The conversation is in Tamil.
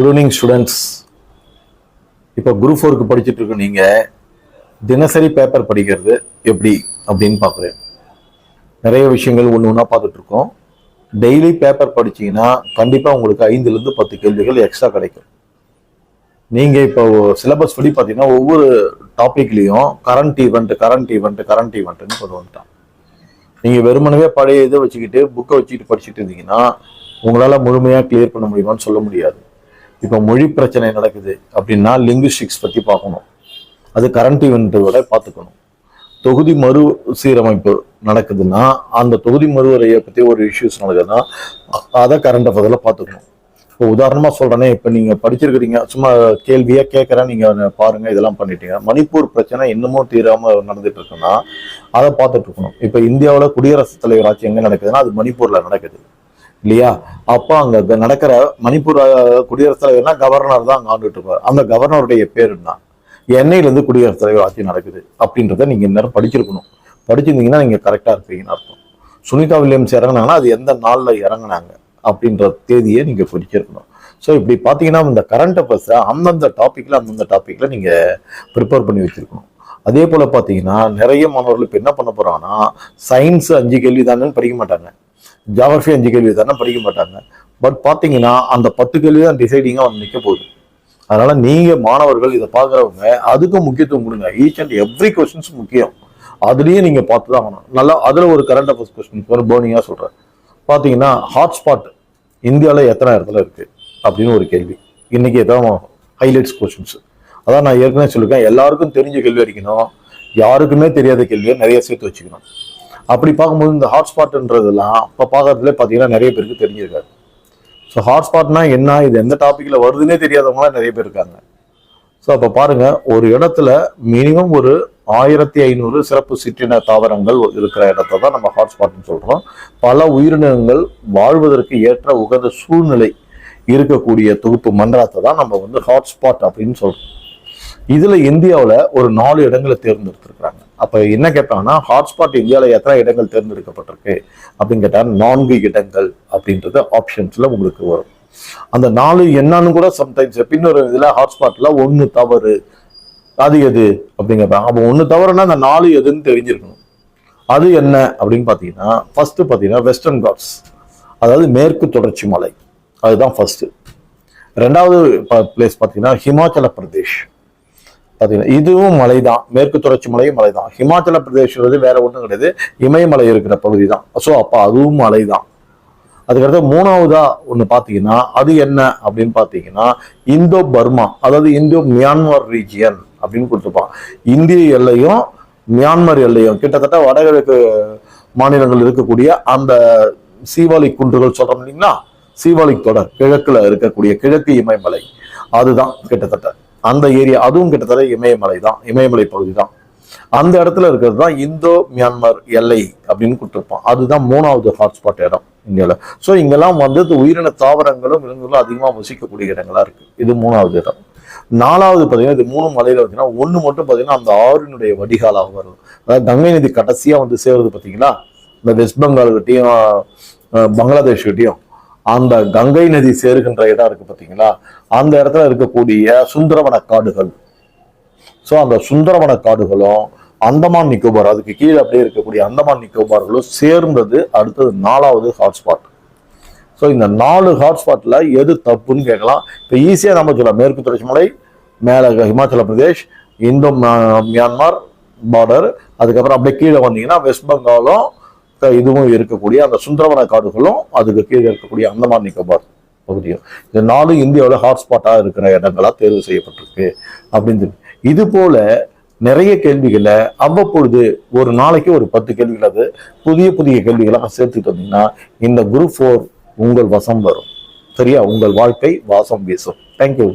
Good evening students. இப்போ குரூப் 4க்கு படிச்சுட்டு இருக்க நீங்கள் தினசரி பேப்பர் படிக்கிறது எப்படி அப்படின்னு பார்க்குறேன். நிறைய விஷயங்கள் ஒன்று ஒன்றா பார்த்துட்டு இருக்கோம். டெய்லி பேப்பர் படிச்சீங்கன்னா கண்டிப்பாக உங்களுக்கு 5லேருந்து 10 கேள்விகள் எக்ஸ்ட்ரா கிடைக்கும். நீங்கள் இப்போ சிலபஸ் படி பார்த்தீங்கன்னா ஒவ்வொரு டாப்பிக்லேயும் கரண்ட் ஈவெண்ட்னு கொண்டு வந்துட்டான். நீங்கள் வெறுமனவே பழைய இதை வச்சுக்கிட்டு புக்கை வச்சுக்கிட்டு படிச்சுட்டு இருந்தீங்கன்னா உங்களால் முழுமையாக கிளியர் பண்ண முடியுமான்னு சொல்ல முடியாது. இப்போ மொழி பிரச்சனை நடக்குது அப்படின்னா லிங்குவிஸ்டிக்ஸ் பற்றி பார்க்கணும், அது கரண்ட் ஈவெண்ட்டோட பார்த்துக்கணும். தொகுதி மறு சீரமைப்பு நடக்குதுன்னா அந்த தொகுதி மறுவரையை பற்றி ஒரு இஷ்யூஸ் நடக்குதுன்னா அதை கரண்ட் அஃபேர்ஸில் பார்த்துக்கணும். இப்போ உதாரணமாக சொல்கிறேனே, இப்போ நீங்கள் படிச்சிருக்கிறீங்க, சும்மா கேள்வியாக கேட்குறேன், நீங்கள் பாருங்கள் இதெல்லாம் பண்ணிட்டீங்க. மணிப்பூர் பிரச்சனை இன்னமும் தீராமல் நடந்துட்டு இருக்குன்னா அதை பார்த்துட்டு இருக்கணும். இப்போ இந்தியாவில் குடியரசுத் தலைவர் ஆட்சி எங்கே நடக்குதுன்னா அது மணிப்பூரில் நடக்குது இல்லையா? அப்போ அங்கே நடக்கிற மணிப்பூர் குடியரசுத் தலைவர்னா கவர்னர் தான் அங்கே ஆண்டுட்டு இருப்பார். அந்த கவர்னருடைய பேர் என்ன, எண்ணெயிலேருந்து குடியரசுத் தலைவர் ஆட்சி நடக்குது அப்படின்றத நீங்கள் இந்நேரம் படிச்சிருக்கணும். படிச்சிருந்தீங்கன்னா நீங்கள் கரெக்டாக இருப்பீங்கன்னு அர்த்தம். சுனிதா வில்லியம்ஸ் இறங்கினாங்கன்னா அது எந்த நாளில் இறங்கினாங்க அப்படின்ற தேதியை நீங்கள் படிச்சிருக்கணும். ஸோ இப்படி பார்த்தீங்கன்னா இந்த கரண்ட் அஃபேர்ஸை அந்தந்த டாப்பிக்கில் நீங்கள் ப்ரிப்பேர் பண்ணி வச்சுருக்கணும். அதே போல் பார்த்தீங்கன்னா நிறைய மாணவர்கள் இப்போ என்ன பண்ண போகிறாங்கன்னா சயின்ஸ் 5 கேள்வி தானே படிக்க மாட்டாங்க, ஜியாகிரஃபி 5 கேள்வி தானே படிக்க மாட்டாங்க. பட் பார்த்தீங்கன்னா அந்த 10 கேள்வி தான் டிசைடிங்காக வந்து நிற்க போகுது. அதனால நீங்கள் மாணவர்கள் இதை பார்க்குறவங்க அதுக்கு முக்கியத்துவம் கொடுங்க. ஈச் அண்ட் எவ்ரி கொஸ்டின்ஸ் முக்கியம். அதுலேயே நீங்கள் பார்த்து தான் ஆகணும். நல்லா அதில் ஒரு கரண்ட் அஃபேர்ஸ் கொஸ்டின்ஸ் ஒரு பேர்னிங்காக சொல்கிறேன். பார்த்தீங்கன்னா ஹாட்ஸ்பாட் இந்தியாவில் எத்தனை இடத்துல இருக்குது அப்படின்னு ஒரு கேள்வி. இன்னைக்கு எதாவது ஹைலைட்ஸ் கொஸ்டின்ஸ். அதான் நான் ஏற்கனவே சொல்லியிருக்கேன், எல்லாருக்கும் தெரிஞ்ச கேள்வி அடிக்கணும், யாருக்குமே தெரியாத கேள்வியை நிறைய சேர்த்து வச்சுக்கணும். அப்படி பார்க்கும்போது இந்த ஹாட்ஸ்பாட்ன்றதெல்லாம் இப்போ பார்க்கறதுல பார்த்தீங்கன்னா நிறைய பேருக்கு தெரிஞ்சிருக்காரு. ஸோ ஹாட்ஸ்பாட்னா என்ன, இது எந்த டாப்பிக்கில் வருதுன்னே தெரியாதவங்களாம் நிறைய பேர் இருக்காங்க. ஸோ அப்போ பாருங்க, ஒரு இடத்துல மினிமம் ஒரு 1500 சிறப்பு சிற்றின தாவரங்கள் இருக்கிற இடத்த தான் நம்ம ஹாட்ஸ்பாட்னு சொல்கிறோம். பல உயிரினங்கள் வாழ்வதற்கு ஏற்ற உகந்த சூழ்நிலை இருக்கக்கூடிய தொகுப்பு மண்டலத்தை தான் நம்ம வந்து ஹாட்ஸ்பாட் அப்படின்னு சொல்கிறோம். இதில் இந்தியாவில் ஒரு 4 இடங்களை தேர்ந்தெடுத்திருக்கிறாங்க. அப்போ என்ன கேட்பாங்கன்னா ஹாட்ஸ்பாட் இந்தியாவில் எத்தனை இடங்கள் தேர்ந்தெடுக்கப்பட்டிருக்கு அப்படின்னு கேட்டால் 4 இடங்கள் அப்படின்றது ஆப்ஷன்ஸில் உங்களுக்கு வரும். அந்த 4 என்னன்னு கூட சம்டைம்ஸ் பின்னொரு இதில் ஹாட்ஸ்பாட்டில் 1 தவறு, அது எது அப்படின்னு கேட்பாங்க. அப்போ 1 தவறுனா அந்த 4 எதுன்னு தெரிஞ்சிருக்கணும். அது என்ன அப்படின்னு பார்த்தீங்கன்னா ஃபர்ஸ்ட் பார்த்தீங்கன்னா வெஸ்டர்ன் காட்ஸ், அதாவது மேற்கு தொடர்ச்சி மலை, அதுதான் ஃபர்ஸ்ட். 2வது பிளேஸ் பார்த்தீங்கன்னா ஹிமாச்சல பிரதேஷ். பார்த்தீங்கன்னா இதுவும் மலை தான், மேற்கு தொடர்ச்சி மலையும் மலை தான். ஹிமாச்சல பிரதேஷ் வேற ஒன்றும் கிடையாது, இமயமலை இருக்கிற பகுதி தான். ஸோ அப்போ அதுவும் மலை தான். அதுக்கடுத்து 3வதா ஒன்று பார்த்தீங்கன்னா அது என்ன அப்படின்னு பார்த்தீங்கன்னா இந்தோ பர்மா, அதாவது இந்தோ மியான்மர் ரீஜியன் அப்படின்னு கொடுத்துருப்பான். இந்திய எல்லையும் மியான்மர் எல்லையும் கிட்டத்தட்ட வடகிழக்கு மாநிலங்கள் இருக்கக்கூடிய அந்த சீவாலிக் குன்றுகள் சொல்றோம் இல்லைங்களா, சீவாலிக் தொடர் கிழக்குல இருக்கக்கூடிய கிழக்கு இமயமலை, அதுதான் கிட்டத்தட்ட அந்த ஏரியா. அதுவும் கிட்டத்தட்ட இமயமலை தான், இமயமலை பகுதி தான். அந்த இடத்துல இருக்கிறது தான் இந்தோ மியான்மர் எல்லை அப்படின்னு கொடுத்துருப்போம். அதுதான் 3வது ஹாட்ஸ்பாட் இடம் இந்தியாவில். ஸோ இங்கெல்லாம் வந்து உயிரின தாவரங்களும் விலங்குகளும் அதிகமாக வசிக்கக்கூடிய இடங்களா இருக்கு. இது 3வது இடம். 4வது பார்த்தீங்கன்னா இது 3 மலையில பார்த்தீங்கன்னா 1 மட்டும் பார்த்தீங்கன்னா அந்த ஆறினுடைய வடிகாலாக வரும். அதாவது கங்கை நதி கடைசியா வந்து சேருது பார்த்தீங்களா, இந்த வெஸ்ட் பெங்கால் கிட்டையும் பங்களாதேஷ் கிட்டையும் அந்த கங்கை நதி சேருகின்ற இடம் இருக்கு பார்த்தீங்களா, அந்த இடத்துல இருக்கக்கூடிய சுந்தரவன காடுகள். ஸோ அந்த சுந்தரவன காடுகளும் அந்தமான் நிக்கோபார், அதுக்கு கீழே அப்படியே இருக்கக்கூடிய அந்தமான் நிக்கோபார்களும் சேர்ந்தது அடுத்தது 4வது ஹாட்ஸ்பாட். ஸோ இந்த 4 ஹாட்ஸ்பாட்ல எது தப்புன்னு கேட்கலாம். இப்போ ஈஸியாக நம்ம சொல்லலாம், மேற்கு தொடர்ச்சி மலை, மேலே ஹிமாச்சல பிரதேஷ், இந்தோ மியான்மர் பார்டர், அதுக்கப்புறம் அப்படியே கீழே வந்தீங்கன்னா வெஸ்ட் பெங்காலும் இதுவும் இருக்கக்கூடிய அந்த சுந்தரவன காடுகளும், அதுக்கு கீழே இருக்கக்கூடிய அந்தமான் நிக்கோபார் பகுதியும். இந்த 4 இந்தியாவில் ஹாட்ஸ்பாட்டாக இருக்கிற இடங்களா தேர்வு செய்யப்பட்டிருக்கு அப்படின்னு சொல்லி. இது போல நிறைய கேள்விகளை அவ்வப்பொழுது ஒரு நாளைக்கு ஒரு 10 கேள்விகள் புதிய கேள்விகளாக சேர்த்துட்டு வந்தீங்கன்னா இந்த குரூப் 4 உங்கள் வசம் வரும். சரியா? உங்கள் வாழ்க்கை வாசம் வீசும். தேங்க்யூ.